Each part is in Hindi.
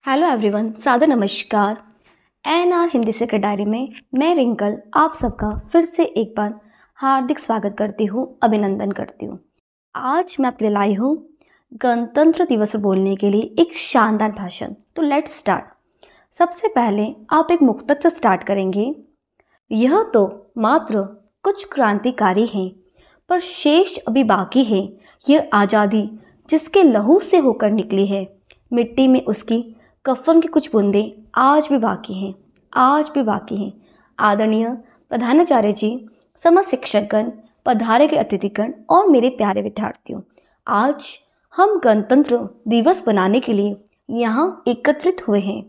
हेलो एवरीवन, सादर नमस्कार। एनआर हिंदी से डायरी में मैं रिंकल आप सबका फिर से एक बार हार्दिक स्वागत करती हूँ, अभिनंदन करती हूँ। आज मैं आपके लिए लाई हूँ गणतंत्र दिवस पर बोलने के लिए एक शानदार भाषण। तो लेट्स स्टार्ट। सबसे पहले आप एक मुक्तक से स्टार्ट करेंगे। यह तो मात्र कुछ क्रांतिकारी हैं, पर शेष अभी बाकी है। यह आज़ादी जिसके लहू से होकर निकली है, मिट्टी में उसकी कफन की कुछ बूंदें आज भी बाकी हैं, आज भी बाकी हैं। आदरणीय प्रधानाचार्य जी, समस्त शिक्षकगण, पधारे के अतिथिगण और मेरे प्यारे विद्यार्थियों, आज हम गणतंत्र दिवस बनाने के लिए यहाँ एकत्रित हुए हैं।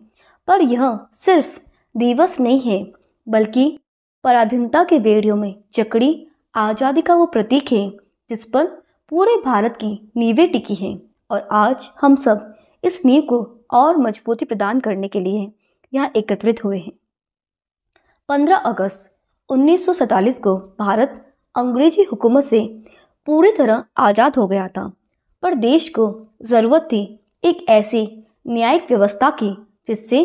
पर यह सिर्फ दिवस नहीं है, बल्कि पराधीनता के बेड़ियों में जकड़ी आज़ादी का वो प्रतीक है जिस पर पूरे भारत की नींवें टिकी हैं। और आज हम सब इस नींव को और मजबूती प्रदान करने के लिए यहाँ एकत्रित हुए हैं। 15 अगस्त 1947 को भारत अंग्रेजी हुकूमत से पूरी तरह आज़ाद हो गया था, पर देश को ज़रूरत थी एक ऐसी न्यायिक व्यवस्था की जिससे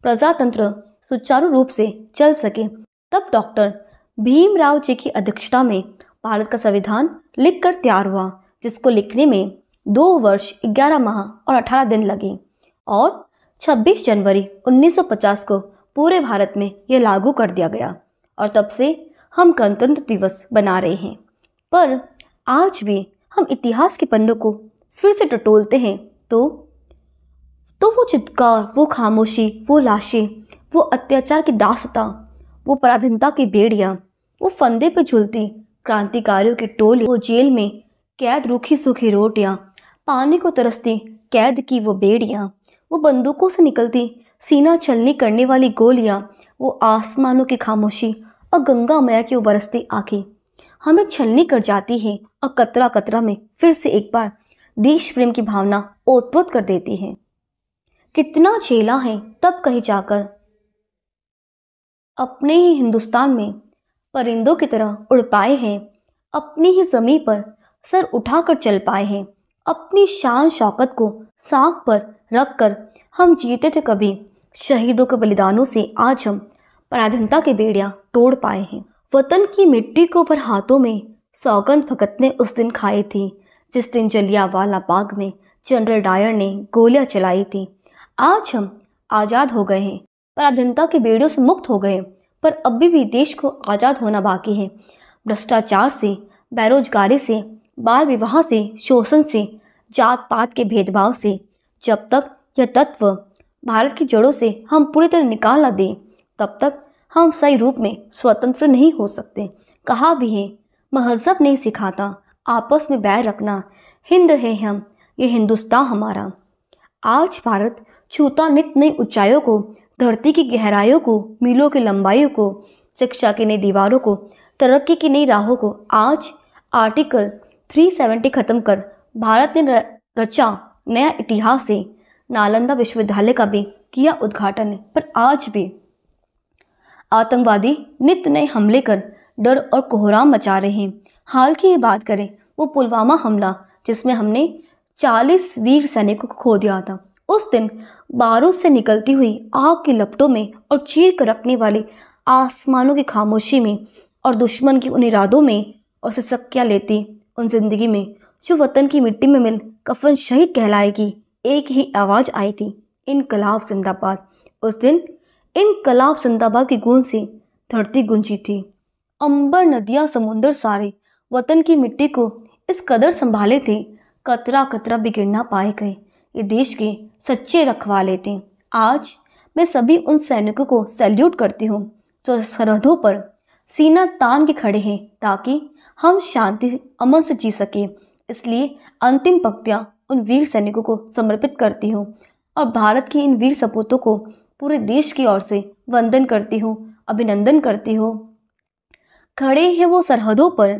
प्रजातंत्र सुचारू रूप से चल सके। तब डॉक्टर भीमराव जी की अध्यक्षता में भारत का संविधान लिखकर तैयार हुआ, जिसको लिखने में 2 वर्ष 11 माह और 18 दिन लगे और 26 जनवरी 1950 को पूरे भारत में यह लागू कर दिया गया और तब से हम गणतंत्र दिवस बना रहे हैं। पर आज भी हम इतिहास के पन्नों को फिर से टटोलते हैं तो वो चित्कार, वो खामोशी, वो लाशें, वो अत्याचार की दास्तां, वो पराधीनता की बेड़ियाँ, वो फंदे पर झूलती क्रांतिकारियों की टोली, वो जेल में कैद रूखी सूखी रोटियाँ, पानी को तरसती कैद की वो बेड़ियाँ, वो बंदूकों से निकलती सीना छलनी करने वाली गोलियाँ, वो आसमानों की खामोशी और गंगा मैया की वो बरसती आंखें हमें छलनी कर जाती हैं और कतरा कतरा में फिर से एक बार देश प्रेम की भावना ओतप्रोत कर देती है। कितना झेला है तब कहीं जाकर अपने ही हिंदुस्तान में परिंदों की तरह उड़ पाए हैं, अपनी ही ज़मीं पर सर उठाकर चल पाए हैं, अपनी शान शौकत को सांख पर रख कर हम जीते थे कभी। शहीदों के बलिदानों से आज हम पराधीनता के बेड़ियां तोड़ पाए हैं। वतन की मिट्टी को भर हाथों में सौगंध भगत ने उस दिन खाई थी, जिस दिन जलियांवाला बाग में जनरल डायर ने गोलियां चलाई थी। आज हम आज़ाद हो गए हैं, पराधीनता के बेड़ियों से मुक्त हो गए, पर अभी भी देश को आज़ाद होना बाकी है। भ्रष्टाचार से, बेरोजगारी से, बाल विवाह से, शोषण से, जात पात के भेदभाव से जब तक यह तत्व भारत की जड़ों से हम पूरी तरह निकाल न दें, तब तक हम सही रूप में स्वतंत्र नहीं हो सकते। कहा भी है, मजहब नहीं सिखाता आपस में बैर रखना, हिंद है हम, ये हिंदुस्तान हमारा। आज भारत छूता नित नई ऊंचाइयों को, धरती की गहराइयों को, मीलों की लंबाइयों को, शिक्षा की नई दीवारों को, तरक्की की नई राहों को। आज आर्टिकल 370 खत्म कर भारत ने रचा नया इतिहास है। नालंदा विश्वविद्यालय का भी किया उद्घाटन है, पर आज भी आतंकवादी नित नए हमले कर डर और कोहराम मचा रहे हैं। हाल की ही बात करें, वो पुलवामा हमला जिसमें हमने 40 वीर सैनिकों को खो दिया था। उस दिन बारूद से निकलती हुई आग की लपटों में और चीर कर रखने वाली आसमानों की खामोशी में और दुश्मन की उन इरादों में और सिसकियाँ लेती उन जिंदगी में जो वतन की मिट्टी में मिल कफन शहीद कहलाएगी, एक ही आवाज़ आई थी, इनकलाब जिंदाबाद। उस दिन इनकलाब जिंदाबाद की गूंज से धरती गूंजी थी। अंबर, नदियाँ, समुंदर सारे वतन की मिट्टी को इस कदर संभाले थे, कतरा कतरा भी गिर ना पाए गए। ये देश के सच्चे रखवाले थे। आज मैं सभी उन सैनिकों को सैल्यूट करती हूँ जो सरहदों पर सीना तान के खड़े हैं ताकि हम शांति अमन से जी सके। इसलिए अंतिम पंक्तियाँ उन वीर सैनिकों को समर्पित करती हूँ और भारत की इन वीर सपूतों को पूरे देश की ओर से वंदन करती हूँ, अभिनंदन करती हूँ। खड़े हैं वो सरहदों पर,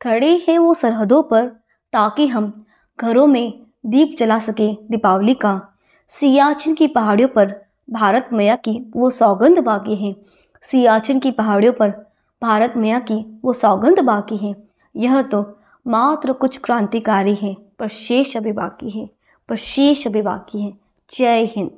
खड़े हैं वो सरहदों पर, ताकि हम घरों में दीप जला सके दीपावली का। सियाचिन की पहाड़ियों पर भारत मैया की वो सौगंध बाकी है, सियाचिन की पहाड़ियों पर भारत मैया की वो सौगंध बाकी है। यह तो मात्र कुछ क्रांतिकारी हैं, पर शेष अभी बाकी है, पर शेष अभी बाकी है। जय हिंद।